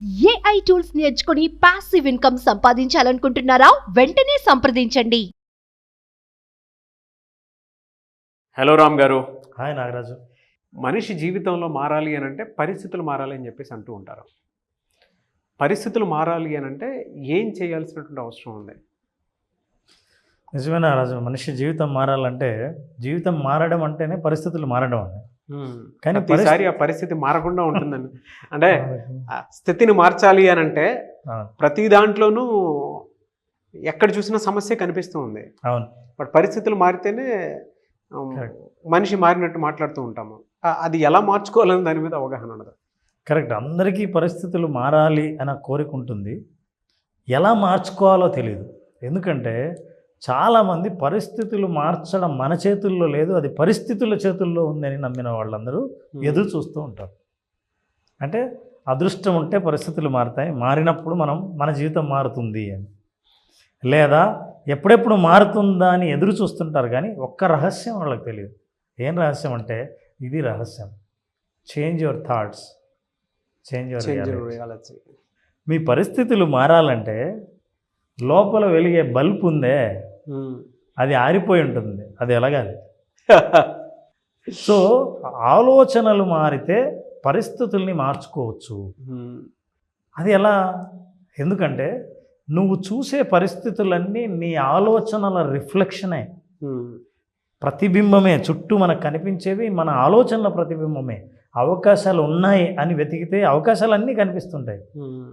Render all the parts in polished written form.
AI tools నేర్చుకుని passive income సంపాదించాలనుకుంటున్నారా? వెంటనే సంప్రదించండి. హలో రామ్ గారు. హాయ్ నాగరాజు. మనిషి జీవితంలో మారాలి అని అంటే పరిస్థితులు మారాలి అని చెప్పేసి అంటూ ఉంటారు. పరిస్థితులు మారాలి అని అంటే ఏం చేయాల్సినటువంటి అవసరం ఉంది? నిజమే నాగరాజు, మనిషి జీవితం మారాలంటే జీవితం మారడం అంటేనే పరిస్థితులు మారడం అని. కానీ ప్రతిసారి ఆ పరిస్థితి మారకుండా ఉంటుందండి. అంటే ఆ స్థితిని మార్చాలి అని అంటే ప్రతి దాంట్లోనూ ఎక్కడ చూసినా సమస్య కనిపిస్తూ ఉంది. అవును, బట్ పరిస్థితులు మారితేనే మనిషి మారినట్టు మాట్లాడుతూ ఉంటాము. అది ఎలా మార్చుకోవాలని దాని మీద అవగాహన ఉండదు. కరెక్ట్. అందరికీ పరిస్థితులు మారాలి అన్న కోరిక ఉంటుంది, ఎలా మార్చుకోవాలో తెలియదు. ఎందుకంటే చాలామంది పరిస్థితులు మార్చడం మన చేతుల్లో లేదు, అది పరిస్థితుల చేతుల్లో ఉందని నమ్మిన వాళ్ళందరూ ఎదురు చూస్తూ ఉంటారు. అంటే అదృష్టం ఉంటే పరిస్థితులు మారుతాయి, మారినప్పుడు మన జీవితం మారుతుంది అని, లేదా ఎప్పుడెప్పుడు మారుతుందా అని ఎదురు చూస్తుంటారు. కానీ ఒక్క రహస్యం వాళ్ళకి తెలియదు. ఏం రహస్యం అంటే ఇది రహస్యం: change your thoughts, change your reality. మీ పరిస్థితులు మారాలంటే లోపల వెలిగే బల్బ్ ఉందే, అది ఆరిపోయి ఉంటుంది, అది ఎలగాలి. సో ఆలోచనలు మారితే పరిస్థితుల్ని మార్చుకోవచ్చు. అది ఎలా? ఎందుకంటే నువ్వు చూసే పరిస్థితులన్నీ నీ ఆలోచనల రిఫ్లెక్షనే, ప్రతిబింబమే. చుట్టూ మనకు కనిపించేవి మన ఆలోచనల ప్రతిబింబమే. అవకాశాలు ఉన్నాయి అని వెతికితే అవకాశాలన్నీ కనిపిస్తుంటాయి.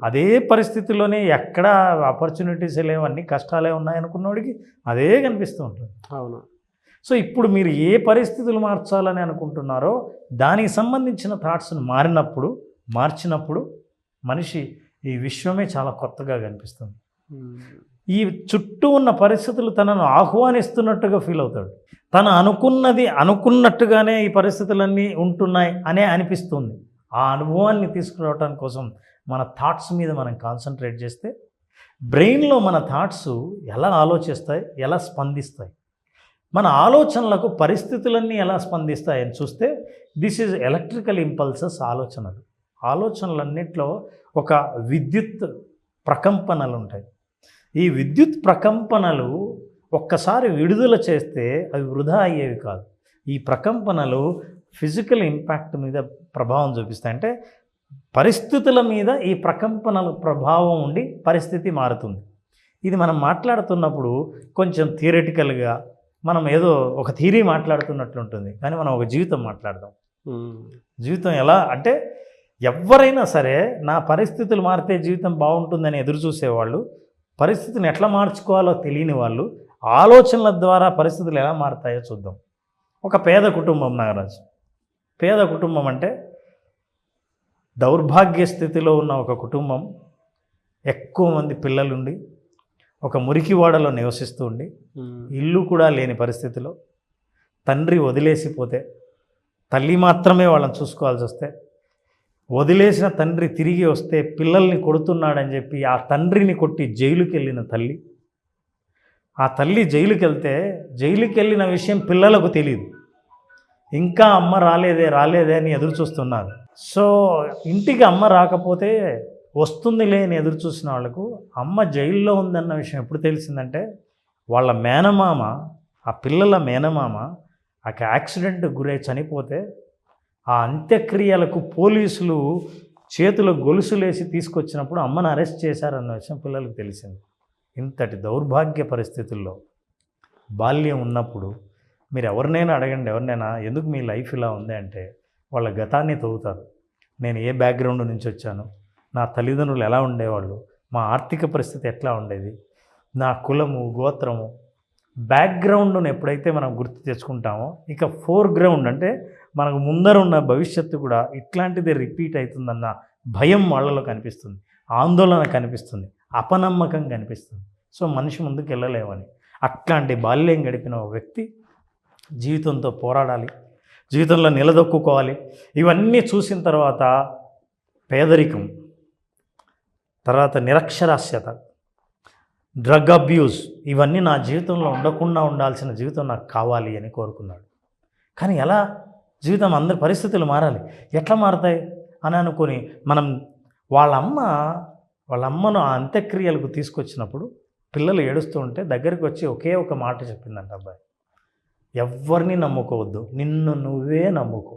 అదే పరిస్థితిలోనే ఎక్కడ ఆపర్చునిటీస్ లేవు, అన్ని కష్టాలే ఉన్నాయనుకున్నోడికి అదే కనిపిస్తూ ఉంటుంది. అవును. సో ఇప్పుడు మీరు ఏ పరిస్థితులు మార్చాలని అనుకుంటున్నారో దానికి సంబంధించిన థాట్స్ను మార్చినప్పుడు మనిషి ఈ విశ్వమే చాలా కొత్తగా కనిపిస్తుంది. ఈ చుట్టూ ఉన్న పరిస్థితులు తనను ఆహ్వానిస్తున్నట్టుగా ఫీల్ అవుతాడు. తను అనుకున్నట్టుగానే ఈ పరిస్థితులన్నీ ఉంటున్నాయి అనే అనిపిస్తుంది. ఆ అనుభవాన్ని తీసుకురావడం కోసం మన థాట్స్ మీద మనం కాన్సన్ట్రేట్ చేస్తే బ్రెయిన్లో మన థాట్స్ ఎలా ఆలోచిస్తాయి, ఎలా స్పందిస్తాయి, మన ఆలోచనలకు పరిస్థితులన్నీ ఎలా స్పందిస్తాయి అని చూస్తే దిస్ ఈజ్ ఎలక్ట్రికల్ ఇంపల్సెస్. ఆలోచనలన్నింటిలో ఒక విద్యుత్ ప్రకంపనలు ఉంటాయి. ఈ విద్యుత్ ప్రకంపనలు ఒక్కసారి విడుదల చేస్తే అవి వృధా అయ్యేవి కాదు. ఈ ప్రకంపనలు ఫిజికల్ ఇంపాక్ట్ మీద ప్రభావం చూపిస్తాయి. అంటే పరిస్థితుల మీద ఈ ప్రకంపనల ప్రభావం ఉండి పరిస్థితి మారుతుంది. ఇది మనం మాట్లాడుతున్నప్పుడు కొంచెం థియరిటికల్గా మనం ఏదో ఒక థియరీ మాట్లాడుతున్నట్లు ఉంటుంది, కానీ మనం ఒక జీవితం మాట్లాడదాం. జీవితం ఎలా అంటే ఎవరైనా సరే నా పరిస్థితులు మారితే జీవితం బాగుంటుందని ఎదురు చూసేవాళ్ళు, పరిస్థితిని ఎట్లా మార్చుకోవాలో తెలియని వాళ్ళు ఆలోచనల ద్వారా పరిస్థితులు ఎలా మారుతాయో చూద్దాం. ఒక పేద కుటుంబం నాగరాజు. పేద కుటుంబం అంటే దౌర్భాగ్య స్థితిలో ఉన్న ఒక కుటుంబం, ఎక్కువ మంది పిల్లలుండి ఒక మురికివాడలో నివసిస్తూ ఉండి ఇల్లు కూడా లేని పరిస్థితిలో, తండ్రి వదిలేసిపోతే తల్లి మాత్రమే వాళ్ళని చూసుకోవాల్సి వస్తే, వదిలేసిన తండ్రి తిరిగి వస్తే పిల్లల్ని కొడుతున్నాడని చెప్పి ఆ తండ్రిని కొట్టి జైలుకి వెళ్ళిన తల్లి, ఆ తల్లి జైలుకి వెళ్ళిన విషయం పిల్లలకు తెలియదు. ఇంకా అమ్మ రాలేదే అని ఎదురు చూస్తున్నారు. సో ఇంటికి అమ్మ రాకపోతే వస్తుందిలే అని ఎదురు చూసిన వాళ్ళకు అమ్మ జైల్లో ఉందన్న విషయం ఎప్పుడు తెలిసిందంటే వాళ్ళ మేనమామ, ఆ పిల్లల మేనమామ ఆ యాక్సిడెంట్ గురై చనిపోతే ఆ అంత్యక్రియలకు పోలీసులు చేతుల గొలుసులేసి తీసుకొచ్చినప్పుడు అమ్మను అరెస్ట్ చేశారన్న విషయం పిల్లలకు తెలిసింది. ఇంతటి దౌర్భాగ్య పరిస్థితుల్లో బాల్యం ఉన్నప్పుడు మీరు ఎవరినైనా అడగండి, ఎందుకు మీ లైఫ్ ఇలా ఉంది అంటే వాళ్ళ గతాన్ని తవ్వుతారు. నేను ఏ బ్యాక్గ్రౌండ్ నుంచి వచ్చాను, నా తల్లిదండ్రులు ఎలా ఉండేవాళ్ళు, మా ఆర్థిక పరిస్థితి ఎట్లా ఉండేది, నా కులము గోత్రము, బ్యాక్గ్రౌండ్ను ఎప్పుడైతే మనం గుర్తు తెచ్చుకుంటామో ఇక ఫోర్గ్రౌండ్ అంటే మనకు ముందర ఉన్న భవిష్యత్తు కూడా ఇట్లాంటిదే రిపీట్ అవుతుందన్న భయం వాళ్ళలో కనిపిస్తుంది, ఆందోళన కనిపిస్తుంది, అపనమ్మకం కనిపిస్తుంది. సో మనిషి ముందుకు వెళ్ళలేమని అట్లాంటి బాల్యం గడిపిన ఒక వ్యక్తి జీవితంతో పోరాడాలి, జీవితంలో నిలదొక్కుకోవాలి. ఇవన్నీ చూసిన తర్వాత పేదరికం, తర్వాత నిరక్షరాస్యత, డ్రగ్ అబ్యూస్, ఇవన్నీ నా జీవితంలో ఉండకుండా ఉండాల్సిన జీవితం నాకు కావాలి అని కోరుకున్నాడు. కానీ ఎలా జీవితం, అందరి పరిస్థితులు మారాలి, ఎట్లా మారుతాయి అని అనుకొని మనం వాళ్ళ అమ్మను ఆ అంత్యక్రియలకు తీసుకొచ్చినప్పుడు పిల్లలు ఏడుస్తూ ఉంటే దగ్గరికి వచ్చి ఒకే ఒక మాట చెప్పిందంట అబ్బాయి, ఎవరిని నమ్ముకోవద్దు, నిన్ను నువ్వే నమ్ముకో,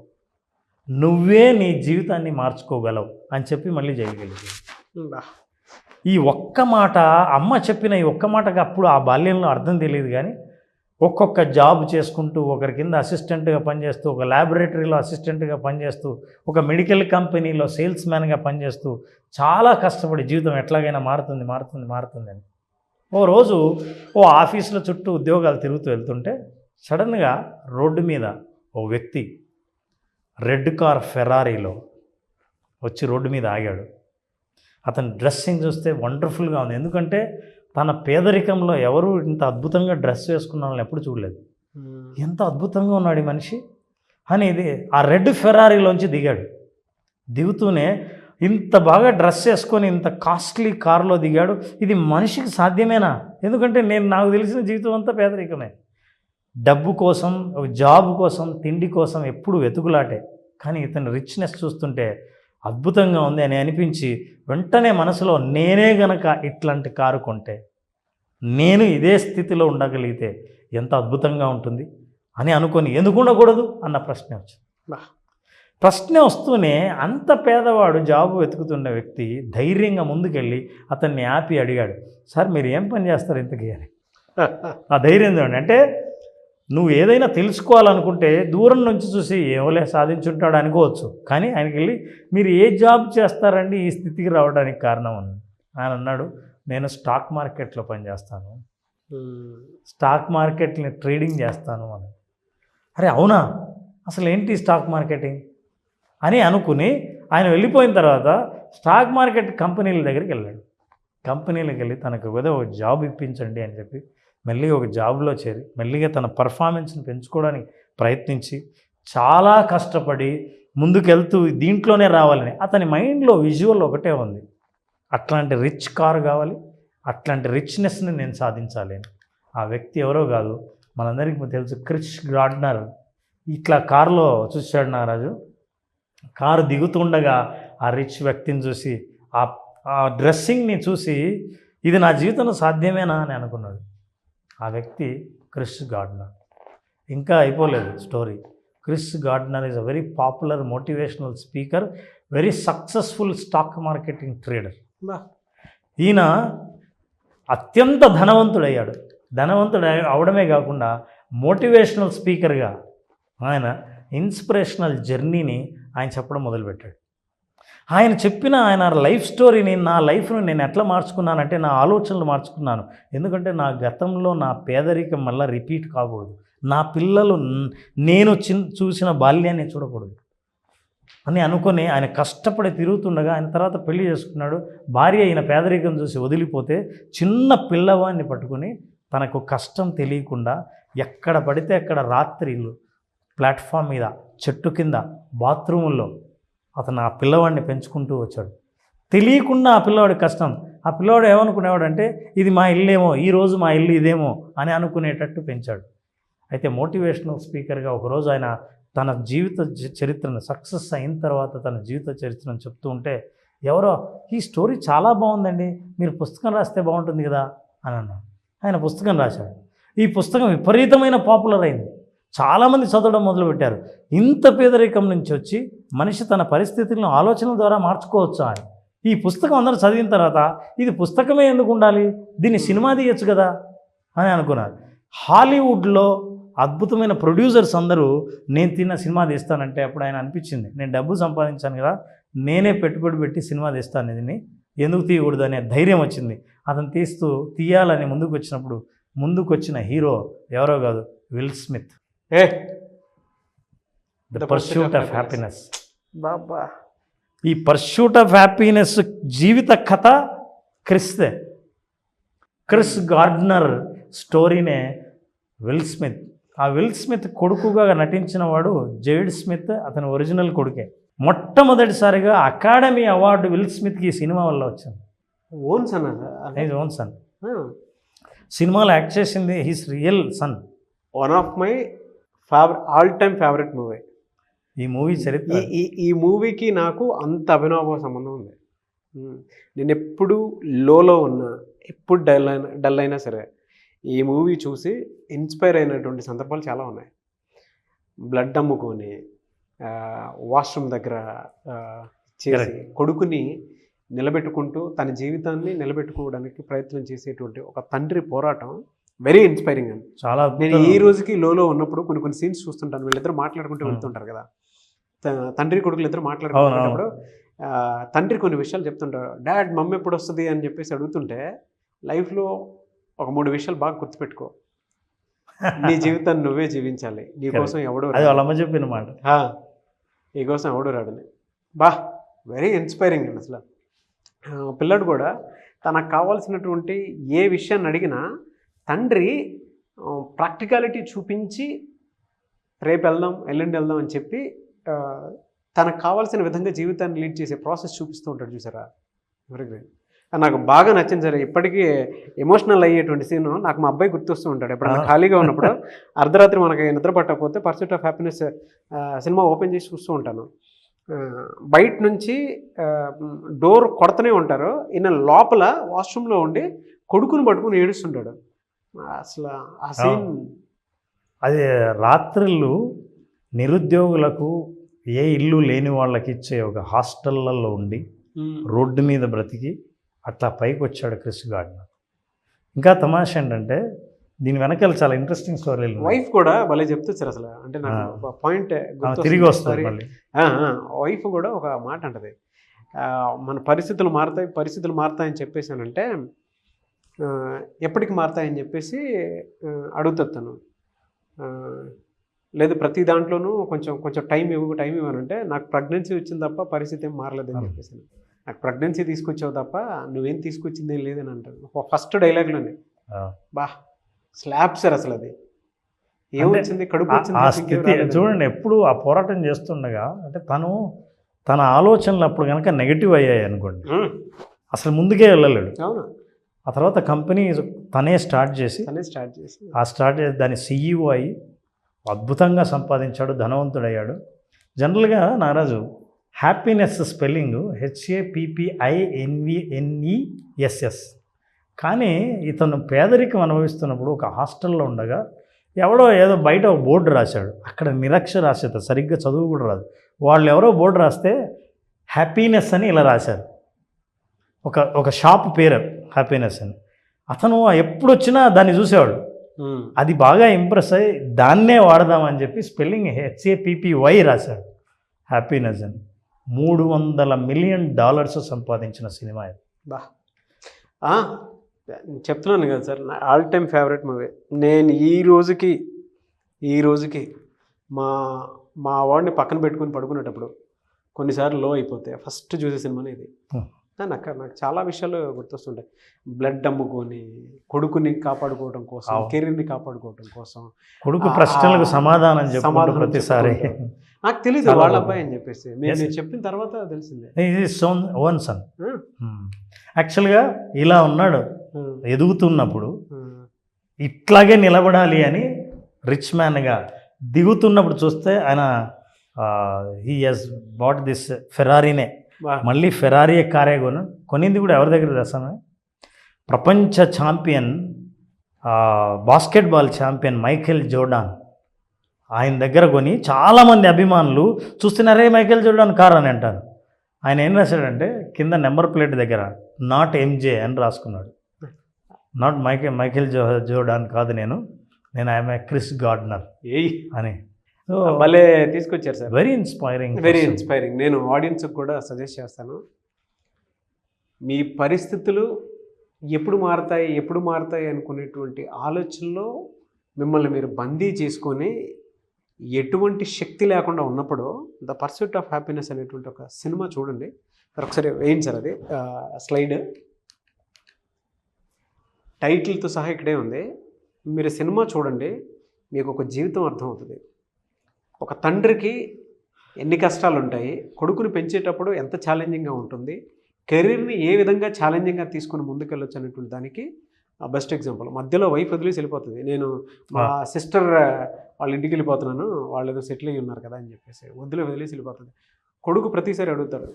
నువ్వే నీ జీవితాన్ని మార్చుకోగలవు అని చెప్పి మళ్ళీ జైలుకెళ్ళింది. ఈ ఒక్క మాట, అమ్మ చెప్పిన ఈ ఒక్క మాటకి అప్పుడు ఆ బాల్యంలో అర్థం తెలియదు, కానీ ఒక్కొక్క జాబ్ చేసుకుంటూ, ఒకరి కింద అసిస్టెంట్గా పనిచేస్తూ, ఒక ల్యాబొరేటరీలో అసిస్టెంట్గా పనిచేస్తూ, ఒక మెడికల్ కంపెనీలో సేల్స్ మ్యాన్గా పనిచేస్తూ చాలా కష్టపడి జీవితం ఎట్లాగైనా మారుతుంది అని ఓ రోజు ఓ ఆఫీసులో చుట్టూ ఉద్యోగాలు తిరుగుతూ వెళ్తుంటే సడన్గా రోడ్డు మీద ఓ వ్యక్తి రెడ్ కార్ ఫెరారీలో వచ్చి రోడ్డు మీద ఆగాడు. అతని డ్రెస్సింగ్ చూస్తే వండర్ఫుల్గా ఉంది, ఎందుకంటే తన పేదరికంలో ఎవరు ఇంత అద్భుతంగా డ్రెస్ వేసుకున్న వాళ్ళని ఎప్పుడు చూడలేదు. ఎంత అద్భుతంగా ఉన్నాడు ఈ మనిషి అనేది ఆ రెడ్ ఫెరారీలోంచి దిగాడు. దిగుతూనే ఇంత బాగా డ్రెస్ వేసుకొని ఇంత కాస్ట్లీ కారులో దిగాడు. ఇది మనిషికి సాధ్యమేనా? ఎందుకంటే నాకు తెలిసిన జీవితం అంతా పేదరికమే. డబ్బు కోసం, ఒక జాబ్ కోసం, తిండి కోసం ఎప్పుడు వెతుకులాటే. కానీ ఇతని రిచ్నెస్ చూస్తుంటే అద్భుతంగా ఉంది అని అనిపించి వెంటనే మనసులో నేనే గనక ఇట్లాంటి కారు కొంటే, నేను ఇదే స్థితిలో ఉండగలిగితే ఎంత అద్భుతంగా ఉంటుంది అని అనుకొని ఎందుకు ఉండకూడదు అన్న ప్రశ్న వచ్చింది. ప్రశ్న వస్తూనే అంత పేదవాడు జాబు వెతుకుతున్న వ్యక్తి ధైర్యంగా ముందుకెళ్ళి అతన్ని ఆపి అడిగాడు, సార్ మీరు ఏం పని చేస్తారు ఇంతకీ అని. ఆ ధైర్యం చూడండి. అంటే నువ్వు ఏదైనా తెలుసుకోవాలనుకుంటే దూరం నుంచి చూసి ఏమోలే సాధించుంటాడు అనుకోవచ్చు, కానీ ఆయనకి వెళ్ళి మీరు ఏ జాబ్ చేస్తారండి ఈ స్థితికి రావడానికి కారణం అని ఆయన అన్నాడు, నేను స్టాక్ మార్కెట్లో పనిచేస్తాను, స్టాక్ మార్కెట్ని ట్రేడింగ్ చేస్తాను అని. అరే అవునా, అసలు ఏంటి స్టాక్ మార్కెటింగ్ అని అనుకుని ఆయన వెళ్ళిపోయిన తర్వాత స్టాక్ మార్కెట్ కంపెనీల దగ్గరికి వెళ్ళాడు. కంపెనీలకు వెళ్ళి తనకు ఏదో ఒక జాబ్ ఇప్పించండి అని చెప్పి మెల్లిగా ఒక జాబ్లో చేరి మెల్లిగా తన పర్ఫార్మెన్స్ని పెంచుకోవడానికి ప్రయత్నించి చాలా కష్టపడి ముందుకెళ్తూ దీంట్లోనే రావాలని అతని మైండ్లో విజువల్ ఒకటే ఉంది, అట్లాంటి రిచ్ కారు కావాలి, అట్లాంటి రిచ్నెస్ని నేను సాధించాలి అని. ఆ వ్యక్తి ఎవరో కాదు, మనందరికీ తెలుసు, క్రిష్ గార్డ్నర్. ఇట్లా కారులో చూశాడు నాగరాజు. కారు దిగుతుండగా ఆ రిచ్ వ్యక్తిని చూసి, ఆ డ్రెస్సింగ్ని చూసి ఇది నా జీవితంలో సాధ్యమేనా అని అనుకున్నాడు. ఆ వ్యక్తి క్రిష్ గార్డ్నర్. ఇంకా అయిపోలేదు story. Chris Gardner is a very popular motivational speaker, very successful stock marketing trader. ఈయన అత్యంత ధనవంతుడయ్యాడు. ధనవంతుడు అవడమే కాకుండా మోటివేషనల్ స్పీకర్గా ఆయన ఇన్స్పిరేషనల్ జర్నీని ఆయన చెప్పడం మొదలుపెట్టాడు. ఆయన చెప్పిన ఆయన లైఫ్ స్టోరీని, నా లైఫ్ను నేను ఎట్లా మార్చుకున్నానంటే నా ఆలోచనలు మార్చుకున్నాను. ఎందుకంటే నా గతంలో నా పేదరికం మళ్ళీ రిపీట్ కాకూడదు, నా పిల్లలు నేను చూసిన బాల్యాన్ని చూడకూడదు అని అనుకొని ఆయన కష్టపడి తిరుగుతుండగా ఆయన తర్వాత పెళ్లి చేసుకున్నాడు. భార్య ఈయన పేదరికం చూసి వదిలిపోతే చిన్న పిల్లవాడిని పట్టుకుని తనకు కష్టం తెలియకుండా ఎక్కడ పడితే అక్కడ రాత్రిళ్ళు ప్లాట్ఫామ్ మీద, చెట్టు కింద, బాత్రూముల్లో అతను ఆ పిల్లవాడిని పెంచుకుంటూ వచ్చాడు. తెలియకుండా ఆ పిల్లవాడి కష్టం, ఆ పిల్లవాడు ఏమనుకునేవాడంటే ఇది మా ఇల్లేమో, ఈరోజు మా ఇల్లు ఇదేమో అని అనుకునేటట్టు పెంచాడు. అయితే మోటివేషనల్ స్పీకర్గా ఒకరోజు ఆయన తన జీవిత చరిత్రను, సక్సెస్ అయిన తర్వాత తన జీవిత చరిత్రను చెప్తూ ఉంటే ఎవరో ఈ స్టోరీ చాలా బాగుందండి, మీరు పుస్తకం రాస్తే బాగుంటుంది కదా అని అన్నాడు. ఆయన పుస్తకం రాశాడు. ఈ పుస్తకం విపరీతమైన పాపులర్ అయింది. చాలామంది చదవడం మొదలుపెట్టారు. ఇంత పేదరికం నుంచి వచ్చి మనిషి తన పరిస్థితులను ఆలోచనల ద్వారా మార్చుకోవచ్చా అని ఈ పుస్తకం అందరూ చదివిన తర్వాత ఇది పుస్తకమే ఎందుకు ఉండాలి, దీన్ని సినిమా తీయచ్చు కదా అని అనుకున్నారు. హాలీవుడ్లో అద్భుతమైన ప్రొడ్యూసర్స్ అందరూ నేను తిన్న సినిమా తీస్తానంటే అప్పుడు ఆయన అనిపించింది, నేను డబ్బు సంపాదించాను కదా, నేనే పెట్టుబడి పెట్టి సినిమా తీస్తాను, దీన్ని ఎందుకు తీయకూడదు అనే ధైర్యం వచ్చింది. అతను తీయాలని ముందుకు వచ్చిన హీరో ఎవరో కాదు, Will Smith. The pursuit of happiness. బాబా, ఈ పర్స్యూట్ ఆఫ్ హ్యాపీనెస్ జీవిత కథ క్రిస్దే. క్రిష్ గార్డ్నర్ స్టోరీనే విల్ స్మిత్. ఆ విల్ స్మిత్ కొడుకుగా నటించిన వాడు జేడ్ స్మిత్, అతని ఒరిజినల్ కొడుకే. మొట్టమొదటిసారిగా అకాడమీ అవార్డు విల్ స్మిత్కి ఈ సినిమా వల్ల వచ్చింది. Own son, own son. సినిమాలో యాక్ట్ చేసింది his real sun. One of my all time favourite movie. ఈ మూవీ చరిత్ర, ఈ మూవీకి నాకు అంత అభినవ సంబంధం ఉంది. నేను ఎప్పుడు లోలో ఉన్నా, ఎప్పుడు డల్ అయినా సరే ఈ మూవీ చూసి ఇన్స్పైర్ అయినటువంటి సందర్భాలు చాలా ఉన్నాయి. బ్లడ్ అమ్ముకొని వాష్రూమ్ దగ్గర చేసి కొడుకుని నిలబెట్టుకుంటూ తన జీవితాన్ని నిలబెట్టుకోవడానికి ప్రయత్నం చేసేటువంటి ఒక తండ్రి పోరాటం వెరీ ఇన్స్పైరింగ్ అండి. చాలా. నేను ఈ రోజుకి లోలో ఉన్నప్పుడు కొన్ని సీన్స్ చూస్తుంటాను, వీళ్ళిద్దరు మాట్లాడుకుంటూ వెళ్తుంటారు కదా, తండ్రి కొడుకులు ఇద్దరు మాట్లాడుకునేటప్పుడు తండ్రి కొన్ని విషయాలు చెప్తుంటారు. డాడ్ మమ్మీ ఎప్పుడు వస్తుంది అని చెప్పేసి అడుగుతుంటే, లైఫ్లో ఒక 3 విషయాలు బాగా గుర్తుపెట్టుకో. నీ జీవితాన్ని నువ్వే జీవించాలి, నీకోసం ఎవడో వాళ్ళమ్మ చెప్పిన మాట, నీకోసం ఎవడో రాడని. వెరీ ఇన్స్పైరింగ్ అండి. అసలు పిల్లడు కూడా తనకు కావాల్సినటువంటి ఏ విషయాన్ని అడిగినా తండ్రి ప్రాక్టికాలిటీ చూపించి రేపు వెళ్దాం ఎల్లుండి వెళ్దాం అని చెప్పి తనకు కావాల్సిన విధంగా జీవితాన్ని లీడ్ చేసే ప్రాసెస్ చూపిస్తూ ఉంటాడు. చూసారా, వెరీ గ్రేట్. నాకు బాగా నచ్చింది సార్. ఇప్పటికీ ఎమోషనల్ అయ్యేటువంటి సీన్ నాకు మా అబ్బాయి గుర్తొస్తూ ఉంటాడు. ఎప్పుడన్నా ఖాళీగా ఉన్నప్పుడు అర్ధరాత్రి మనకి నిద్ర పట్టకపోతే pursuit of happiness cinema open చేసి చూస్తూ ఉంటాను. బయట నుంచి డోర్ కొడుతూనే ఉంటారు, ఈయన లోపల వాష్రూమ్లో ఉండి కొడుకుని పట్టుకుని ఏడుస్తుంటాడు. అసలు ఆ సీన్, అది రాత్రిళ్ళు నిరుద్యోగులకు ఏ ఇల్లు లేని వాళ్ళకి ఇచ్చే ఒక హాస్టళ్లలో ఉండి రోడ్డు మీద బ్రతికి అట్లా పైకి వచ్చాడు క్రిస్ గార్డ్నర్. ఇంకా తమాషా ఏంటంటే దీని వెనకాల చాలా ఇంట్రెస్టింగ్ స్టోరీ. వైఫ్ కూడా భలే చెప్తారు అసలు. అంటే నాకు పాయింట్ తిరిగి వస్తుంది మళ్ళీ. వైఫ్ కూడా ఒక మాట అంటది, మన పరిస్థితులు మారుతాయని చెప్పేసానంటే ఎప్పటికి మారుతాయని చెప్పేసి అడుగుతుంది తను. లేదు ప్రతి దాంట్లోనూ కొంచెం టైం ఇవ్వనంటే, నాకు ప్రెగ్నెన్సీ వచ్చింది తప్ప పరిస్థితి ఏం మారలేదని చెప్పేసి, నాకు ప్రెగ్నెన్సీ తీసుకొచ్చావు తప్ప నువ్వేం తీసుకొచ్చింది ఏం లేదని అంటారు ఫస్ట్ డైలాగ్లోనే. స్లాబ్ సార్ అసలు అది ఏమొచ్చింది, కడుపు వచ్చింది. చూడండి, ఎప్పుడు ఆ పోరాటం చేస్తుండగా అంటే తన ఆలోచనలు అప్పుడు కనుక నెగిటివ్ అయ్యాయి అనుకోండి, అసలు ముందుకే వెళ్ళలేడు. అవును. ఆ తర్వాత కంపెనీ తనే స్టార్ట్ చేసి దాని CEO అయ్యి అద్భుతంగా సంపాదించాడు, ధనవంతుడయ్యాడు. జనరల్గా నారాజు హ్యాపీనెస్ స్పెల్లింగ్ HAPPINESS. కానీ ఇతను పేదరికం అనుభవిస్తున్నప్పుడు ఒక హాస్టల్లో ఉండగా ఎవడో ఏదో బయట ఒక బోర్డు రాశాడు, అక్కడ నిరక్షరాస్యత, సరిగ్గా చదువు కూడా రాదు. వాళ్ళు ఎవరో బోర్డు రాస్తే హ్యాపీనెస్ అని ఇలా రాశారు, ఒక షాప్ పేరు హ్యాపీనెస్ అని. అతను ఎప్పుడు వచ్చినా దాన్ని చూసేవాడు, అది బాగా ఇంప్రెస్ అయ్యి దాన్నే వాడదామని చెప్పి స్పెల్లింగ్ HAPPY రాశాడు, హ్యాపీనెస్ అని. $300 మిలియన్ సంపాదించిన సినిమా ఇది. చెప్తున్నాను కదా సార్, నా ఆల్ టైమ్ ఫేవరెట్ మూవీ. నేను ఈ రోజుకి మా వాడిని పక్కన పెట్టుకుని పడుకునేటప్పుడు కొన్నిసార్లు లో అయిపోతే ఫస్ట్ చూసే సినిమానే ఇది. నాకు చాలా విషయాలు గుర్తొస్తుంటాయి. బ్లడ్ అమ్ముకొని కొడుకుని కాపాడుకోవడం కోసం, కెరీర్ని కాపాడుకోవడం కోసం, కొడుకు ప్రశ్నలకు సమాధానం ప్రతిసారి నాకు తెలీదు వాళ్ళ అబ్బాయి అని చెప్పేసి, నేను చెప్పిన తర్వాత తెలిసిందే. ఓన్ సన్ యాక్చువల్గా ఇలా ఉన్నాడు, ఎదుగుతున్నప్పుడు ఇట్లాగే నిలబడాలి అని రిచ్ మ్యాన్గా దిగుతున్నప్పుడు చూస్తే ఆయన హీ హెస్ బాట్ దిస్ ఫెరారీనే, మళ్ళీ ఫెరారీ కారే కొనింది కూడా ఎవరి దగ్గర తెస్తాను, ప్రపంచ champion basketball champion Michael Jordan ఆయన దగ్గర కొని చాలామంది అభిమానులు చూస్తున్నారే మైకేల్ జోర్డాన్ కార్ అని అంటారు. ఆయన ఏం రాశాడంటే కింద నెంబర్ ప్లేట్ దగ్గర నాట్ MJ అని రాసుకున్నాడు. నాట్ మైకేల్ జోర్డాన్ కాదు, నేను ఐఎమ్ క్రిస్ గార్డ్నర్ అని. భలే తీసుకొచ్చారు సార్, వెరీ ఇన్స్పైరింగ్. నేను ఆడియన్స్కి కూడా సజెస్ట్ చేస్తాను, మీ పరిస్థితులు ఎప్పుడు మారుతాయి అనుకునేటువంటి ఆలోచనలో మిమ్మల్ని మీరు బందీ చేసుకొని ఎటువంటి శక్తి లేకుండా ఉన్నప్పుడు ద పర్సూట్ ఆఫ్ హ్యాపీనెస్ అనేటువంటి ఒక సినిమా చూడండి. ఒకసారి వేయండి సార్, అది స్లైడ్ టైటిల్తో సహా ఇక్కడే ఉంది. మీరు సినిమా చూడండి, మీకు ఒక జీవితం అర్థమవుతుంది. ఒక తండ్రికి ఎన్ని కష్టాలు ఉంటాయి, కొడుకుని పెంచేటప్పుడు ఎంత ఛాలెంజింగ్గా ఉంటుంది, కెరీర్ని ఏ విధంగా ఛాలెంజింగ్గా తీసుకుని ముందుకెళ్ళొచ్చు అనేటువంటి దానికి బెస్ట్ ఎగ్జాంపుల్. మధ్యలో వైఫ్ వదిలేసి వెళ్ళిపోతుంది, నేను మా సిస్టర్ వాళ్ళ ఇంటికి వెళ్ళిపోతున్నాను, వాళ్ళు ఏదో సెటిల్ అయ్యి ఉన్నారు కదా అని చెప్పేసి వదిలేసి వెళ్ళిపోతుంది. కొడుకు ప్రతిసారి అడుగుతాడు,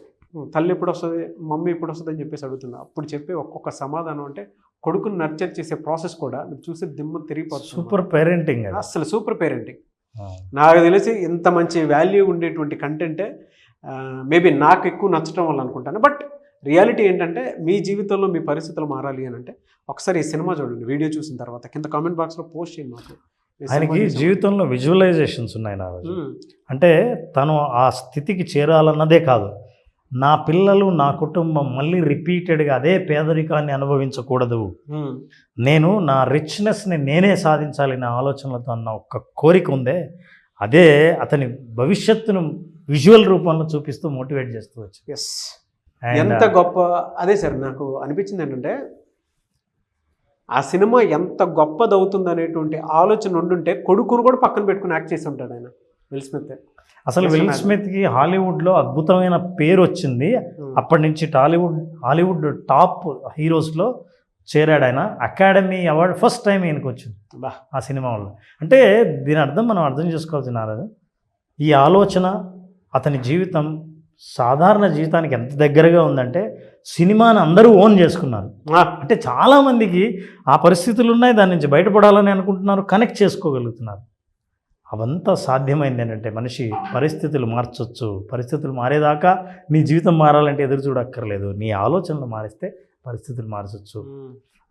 తల్లి ఎప్పుడు వస్తుంది, మమ్మీ ఎప్పుడు వస్తుంది అని చెప్పేసి అడుగుతుంది. అప్పుడు చెప్పే ఒక్కొక్క సమాధానం అంటే కొడుకుని నర్చర్ చేసే ప్రాసెస్ కూడా మీరు చూసే దిమ్మ తిరిగిపోతుంది. సూపర్ పేరెంటింగ్ అది. అసలు సూపర్ పేరెంటింగ్. నాకు తెలిసి ఇంత మంచి వాల్యూ ఉండేటువంటి కంటెంటే మేబీ నాకు ఎక్కువ నచ్చడం వల్ల అనుకుంటాను. బట్ రియాలిటీ ఏంటంటే మీ జీవితంలో మీ పరిస్థితులు మారాలి అని అంటే ఒకసారి ఈ సినిమా చూడండి. వీడియో చూసిన తర్వాత కింద కామెంట్ బాక్స్లో పోస్ట్ చేయండి మాకు. ఆయనకి జీవితంలో విజువలైజేషన్స్ ఉన్నాయి నా రోజు. అంటే తను ఆ స్థితికి చేరాలన్నదే కాదు, నా పిల్లలు నా కుటుంబం మళ్ళీ రిపీటెడ్గా అదే పేదరికాన్ని అనుభవించకూడదు, నేను నా రిచ్నెస్ని నేనే సాధించాలి నా ఆలోచనలతో అన్న ఒక్క కోరిక ఉందే, అదే అతని భవిష్యత్తును విజువల్ రూపంలో చూపిస్తూ మోటివేట్ చేస్తూ వచ్చి. ఎస్, ఎంత గొప్ప. అదే సార్ నాకు అనిపించింది ఏంటంటే ఆ సినిమా ఎంత గొప్పదవుతుంది అనేటువంటి ఆలోచన ఉండుంటే కొడుకును కూడా పక్కన పెట్టుకుని యాక్ట్ చేసి ఉంటాడు ఆయన, విల్ స్మిత్. అసలు విల్ స్మిత్కి హాలీవుడ్లో అద్భుతమైన పేరు వచ్చింది. అప్పటి నుంచి హాలీవుడ్ టాప్ హీరోస్లో చేరాడు ఆయన. అకాడమీ అవార్డు ఫస్ట్ టైం ఈయనకు వచ్చింది ఆ సినిమా వల్ల. అంటే దీని అర్థం మనం అర్థం చేసుకోవాల్సిన ఈ ఆలోచన అతని జీవితం సాధారణ జీవితానికి ఎంత దగ్గరగా ఉందంటే సినిమాని అందరూ ఓన్ చేసుకున్నారు. అంటే చాలామందికి ఆ పరిస్థితులు ఉన్నాయి, దాని నుంచి బయటపడాలని అనుకుంటున్నారు, కనెక్ట్ చేసుకోగలుగుతున్నారు. అవంతా సాధ్యమైంది ఏంటంటే మనిషి పరిస్థితులు మార్చొచ్చు. పరిస్థితులు మారేదాకా నీ జీవితం మారాలంటే ఎదురు చూడక్కర్లేదు, నీ ఆలోచనలు మారిస్తే పరిస్థితులు మార్చొచ్చు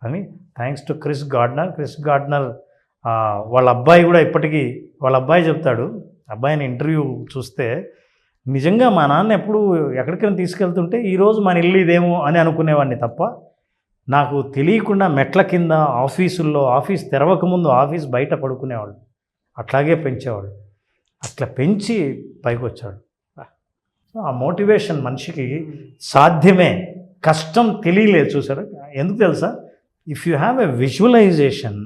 అని. Thanks to Chris Gardner. వాళ్ళ అబ్బాయి కూడా ఇప్పటికీ వాళ్ళ అబ్బాయి చెప్తాడు, అబ్బాయిని ఇంటర్వ్యూ చూస్తే, నిజంగా మా నాన్న ఎప్పుడు ఎక్కడికైనా తీసుకెళ్తుంటే ఈరోజు మన ఇల్లు ఇదేమో అని అనుకునేవాడిని తప్ప నాకు తెలియకుండా మెట్ల కింద ఆఫీసుల్లో, ఆఫీస్ తెరవకముందు ఆఫీస్ బయట పడుకునేవాళ్ళు, అట్లాగే పెంచేవాళ్ళు. అట్లా పెంచి పైకి వచ్చాడు. ఆ మోటివేషన్ మనిషికి సాధ్యమే, కష్టం తెలియలేదు. చూసారా ఎందుకు తెలుసా? If you have a visualization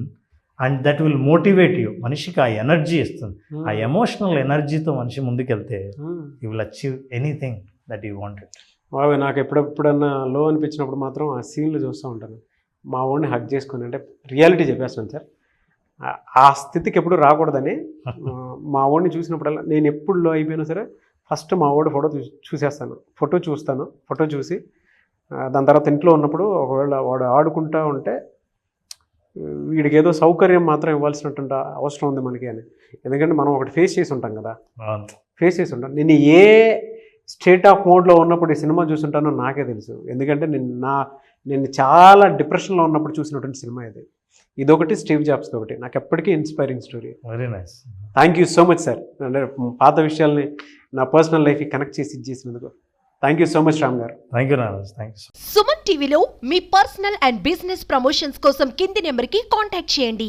and that will motivate you. మనిషికి ఆ ఎనర్జీ ఇస్తుంది. ఆ ఎమోషనల్ ఎనర్జీతో మనిషి ముందుకెళ్తే you will achieve anything that you wanted. నాకు ఎప్పుడన్నా లో అనిపించినప్పుడు మాత్రం ఆ సీన్లు చూస్తూ ఉంటాను. మా వాడిని హగ్ చేసుకుని, అంటే రియాలిటీ చెప్పేస్తాను సార్, ఆ స్థితికి ఎప్పుడు రాకూడదని మా వాడిని చూసినప్పుడల్లా నేను ఎప్పుడు లో అయిపోయినా సరే ఫస్ట్ మా వాడు ఫోటో చూస్తాను. ఫోటో చూసి దాని తర్వాత ఇంట్లో ఉన్నప్పుడు ఒకవేళ వాడు ఆడుకుంటూ ఉంటే వీడికి ఏదో సౌకర్యం మాత్రం ఇవ్వాల్సినటువంటి అవసరం ఉంది మనకి అని. ఎందుకంటే మనం ఒకటి ఫేస్ చేసి ఉంటాం కదా, నేను ఏ స్టేట్ ఆఫ్ మోడ్లో ఉన్నప్పుడు ఈ సినిమా చూసుంటానో నాకే తెలుసు. ఎందుకంటే నేను చాలా డిప్రెషన్లో ఉన్నప్పుడు చూసినటువంటి సినిమా ఇదొకటి, స్టీవ్ జాబ్స్ ఒకటి నాకు ఎప్పటికీ inspiring story. Very nice. Thank you so much sir. అంటే పాత విషయాల్ని నా పర్సనల్ లైఫ్కి కనెక్ట్ చేసినందుకు thank you so much Ram garu. Thank you Naraj. Thank you. Suman టీవీలో మీ పర్సనల్ అండ్ బిజినెస్ ప్రమోషన్స్ కోసం కింది నెంబర్కి కాంటాక్ట్ చేయండి.